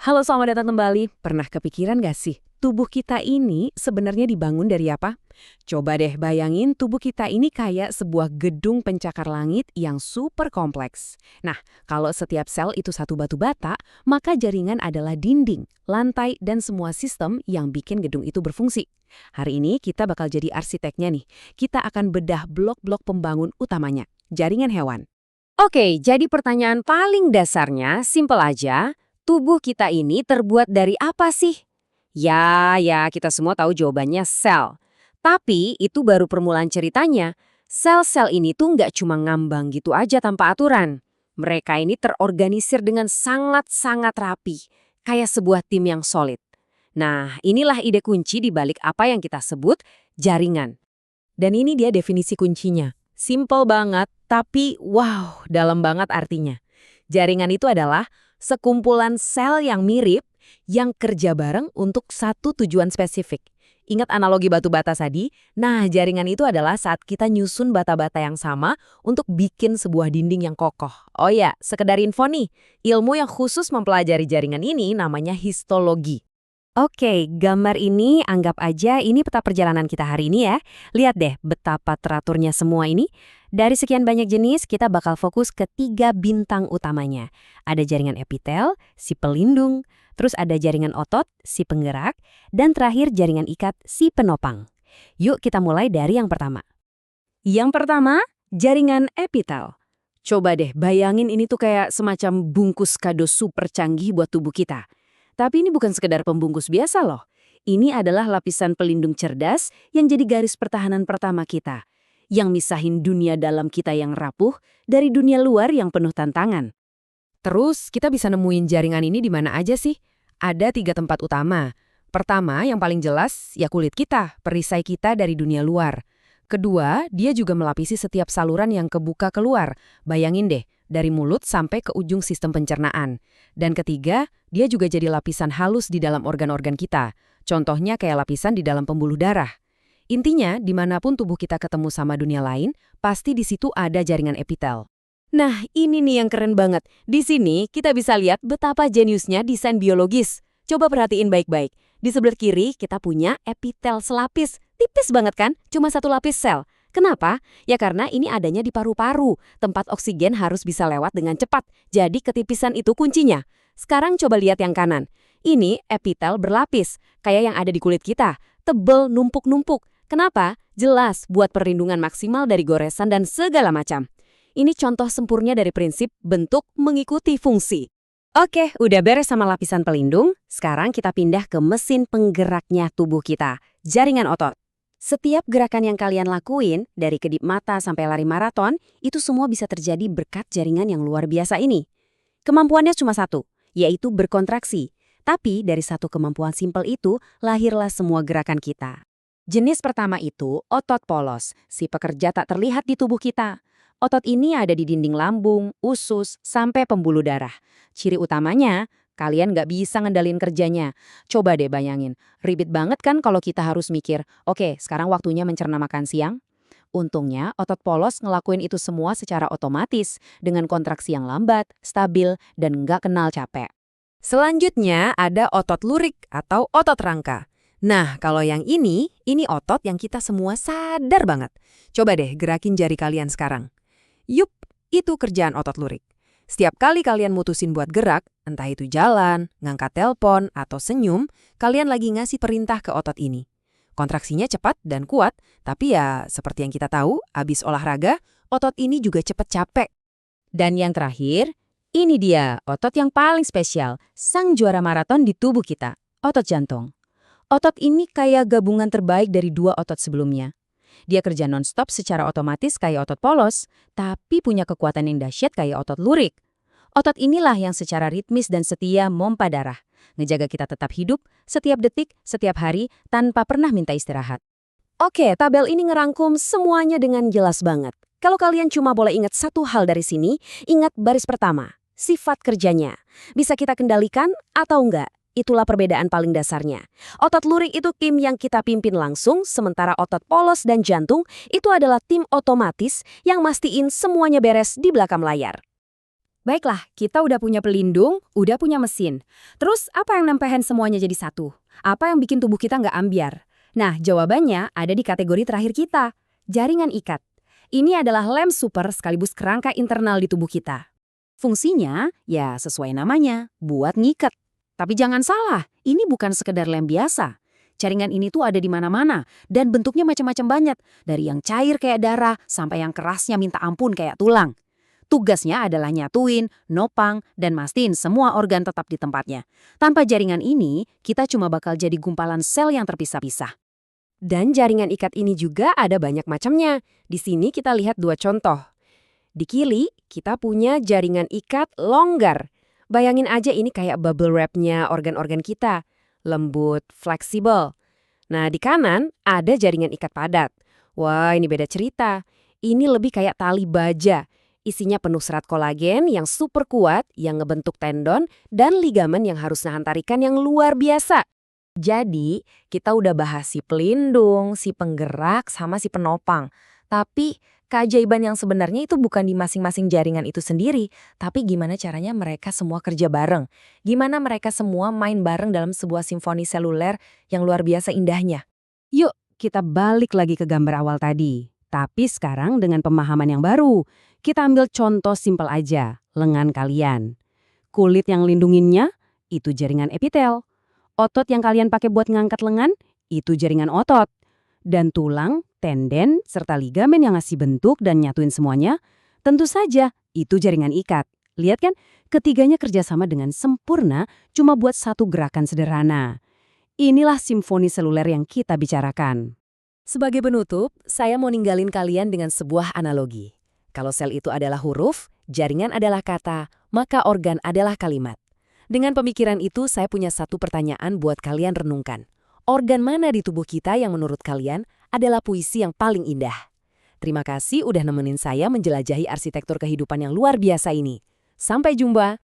Halo, selamat datang kembali. Pernah kepikiran gak sih, tubuh kita ini sebenarnya dibangun dari apa? Coba deh bayangin tubuh kita ini kayak sebuah gedung pencakar langit yang super kompleks. Nah, kalau setiap sel itu satu batu bata, maka jaringan adalah dinding, lantai, dan semua sistem yang bikin gedung itu berfungsi. Hari ini kita bakal jadi arsiteknya nih. Kita akan bedah blok-blok pembangun utamanya, jaringan hewan. Oke, jadi pertanyaan paling dasarnya simpel aja. Tubuh kita ini terbuat dari apa sih? Ya, kita semua tahu jawabannya sel. Tapi itu baru permulaan ceritanya. Sel-sel ini tuh nggak cuma ngambang gitu aja tanpa aturan. Mereka ini terorganisir dengan sangat-sangat rapi, kayak sebuah tim yang solid. Nah, inilah ide kunci di balik apa yang kita sebut jaringan. Dan ini dia definisi kuncinya. Simple banget, tapi wow, dalam banget artinya. Jaringan itu adalah sekumpulan sel yang mirip yang kerja bareng untuk satu tujuan spesifik. Ingat analogi batu bata tadi? Nah, jaringan itu adalah saat kita nyusun bata-bata yang sama untuk bikin sebuah dinding yang kokoh. Oh ya, sekedar info nih, ilmu yang khusus mempelajari jaringan ini namanya histologi. Oke, gambar ini anggap aja ini peta perjalanan kita hari ini ya. Lihat deh betapa teraturnya semua ini. Dari sekian banyak jenis, kita bakal fokus ke 3 bintang utamanya. Ada jaringan epitel, si pelindung, terus ada jaringan otot, si penggerak, dan terakhir jaringan ikat, si penopang. Yuk kita mulai dari yang pertama. Yang pertama, jaringan epitel. Coba deh bayangin ini tuh kayak semacam bungkus kado super canggih buat tubuh kita. Tapi ini bukan sekedar pembungkus biasa loh. Ini adalah lapisan pelindung cerdas yang jadi garis pertahanan pertama kita. Yang misahin dunia dalam kita yang rapuh dari dunia luar yang penuh tantangan. Terus, kita bisa nemuin jaringan ini di mana aja sih? Ada 3 tempat utama. Pertama, yang paling jelas, ya kulit kita, perisai kita dari dunia luar. Kedua, dia juga melapisi setiap saluran yang kebuka keluar. Bayangin deh, dari mulut sampai ke ujung sistem pencernaan. Dan ketiga, dia juga jadi lapisan halus di dalam organ-organ kita. Contohnya kayak lapisan di dalam pembuluh darah. Intinya, dimanapun tubuh kita ketemu sama dunia lain, pasti di situ ada jaringan epitel. Nah, ini nih yang keren banget. Di sini, kita bisa lihat betapa jeniusnya desain biologis. Coba perhatiin baik-baik. Di sebelah kiri, kita punya epitel selapis. Tipis banget kan? Cuma satu lapis sel. Kenapa? Ya karena ini adanya di paru-paru. Tempat oksigen harus bisa lewat dengan cepat. Jadi ketipisan itu kuncinya. Sekarang coba lihat yang kanan. Ini epitel berlapis, kayak yang ada di kulit kita. Tebel, numpuk-numpuk. Kenapa? Jelas buat perlindungan maksimal dari goresan dan segala macam. Ini contoh sempurna dari prinsip bentuk mengikuti fungsi. Oke, udah beres sama lapisan pelindung. Sekarang kita pindah ke mesin penggeraknya tubuh kita, jaringan otot. Setiap gerakan yang kalian lakuin, dari kedip mata sampai lari maraton, itu semua bisa terjadi berkat jaringan yang luar biasa ini. Kemampuannya cuma satu, yaitu berkontraksi. Tapi dari satu kemampuan simpel itu, lahirlah semua gerakan kita. Jenis pertama itu otot polos, si pekerja tak terlihat di tubuh kita. Otot ini ada di dinding lambung, usus, sampai pembuluh darah. Ciri utamanya, kalian nggak bisa ngendalin kerjanya. Coba deh bayangin, ribet banget kan kalau kita harus mikir, oke, sekarang waktunya mencerna makan siang? Untungnya, otot polos ngelakuin itu semua secara otomatis, dengan kontraksi yang lambat, stabil, dan nggak kenal capek. Selanjutnya ada otot lurik atau otot rangka. Nah, kalau yang ini otot yang kita semua sadar banget. Coba deh gerakin jari kalian sekarang. Yup, itu kerjaan otot lurik. Setiap kali kalian mutusin buat gerak, entah itu jalan, ngangkat telepon, atau senyum, kalian lagi ngasih perintah ke otot ini. Kontraksinya cepat dan kuat, tapi ya seperti yang kita tahu, abis olahraga, otot ini juga cepat capek. Dan yang terakhir, ini dia otot yang paling spesial, sang juara maraton di tubuh kita, otot jantung. Otot ini kayak gabungan terbaik dari 2 otot sebelumnya. Dia kerja non-stop secara otomatis kayak otot polos, tapi punya kekuatan yang dahsyat kayak otot lurik. Otot inilah yang secara ritmis dan setia mompa darah, ngejaga kita tetap hidup setiap detik, setiap hari, tanpa pernah minta istirahat. Oke, tabel ini ngerangkum semuanya dengan jelas banget. Kalau kalian cuma boleh ingat satu hal dari sini, ingat baris pertama, sifat kerjanya. Bisa kita kendalikan atau enggak? Itulah perbedaan paling dasarnya. Otot lurik itu tim yang kita pimpin langsung, sementara otot polos dan jantung itu adalah tim otomatis yang mastiin semuanya beres di belakang layar. Baiklah, kita udah punya pelindung, udah punya mesin. Terus apa yang nempehin semuanya jadi satu? Apa yang bikin tubuh kita nggak ambyar? Nah, jawabannya ada di kategori terakhir kita, jaringan ikat. Ini adalah lem super sekaligus kerangka internal di tubuh kita. Fungsinya, ya sesuai namanya, buat ngiket. Tapi jangan salah, ini bukan sekedar lem biasa. Jaringan ini tuh ada di mana-mana, dan bentuknya macam-macam banyak. Dari yang cair kayak darah, sampai yang kerasnya minta ampun kayak tulang. Tugasnya adalah nyatuin, nopang, dan mastiin semua organ tetap di tempatnya. Tanpa jaringan ini, kita cuma bakal jadi gumpalan sel yang terpisah-pisah. Dan jaringan ikat ini juga ada banyak macamnya. Di sini kita lihat 2 contoh. Di kiri, kita punya jaringan ikat longgar. Bayangin aja ini kayak bubble wrap-nya organ-organ kita. Lembut, fleksibel. Nah, di kanan ada jaringan ikat padat. Wah, ini beda cerita. Ini lebih kayak tali baja. Isinya penuh serat kolagen yang super kuat, yang ngebentuk tendon, dan ligamen yang harus nahan tarikan yang luar biasa. Jadi, kita udah bahas si pelindung, si penggerak, sama si penopang. Tapi, keajaiban yang sebenarnya itu bukan di masing-masing jaringan itu sendiri, tapi gimana caranya mereka semua kerja bareng. Gimana mereka semua main bareng dalam sebuah simfoni seluler yang luar biasa indahnya. Yuk, kita balik lagi ke gambar awal tadi. Tapi sekarang dengan pemahaman yang baru. Kita ambil contoh simpel aja, lengan kalian. Kulit yang lindunginnya, itu jaringan epitel. Otot yang kalian pakai buat ngangkat lengan, itu jaringan otot. Dan tulang, tenden, serta ligamen yang ngasih bentuk dan nyatuin semuanya, tentu saja itu jaringan ikat. Lihat kan, ketiganya kerjasama dengan sempurna cuma buat satu gerakan sederhana. Inilah simfoni seluler yang kita bicarakan. Sebagai penutup, saya mau ninggalin kalian dengan sebuah analogi. Kalau sel itu adalah huruf, jaringan adalah kata, maka organ adalah kalimat. Dengan pemikiran itu, saya punya satu pertanyaan buat kalian renungkan. Organ mana di tubuh kita yang menurut kalian adalah puisi yang paling indah? Terima kasih udah nemenin saya menjelajahi arsitektur kehidupan yang luar biasa ini. Sampai jumpa!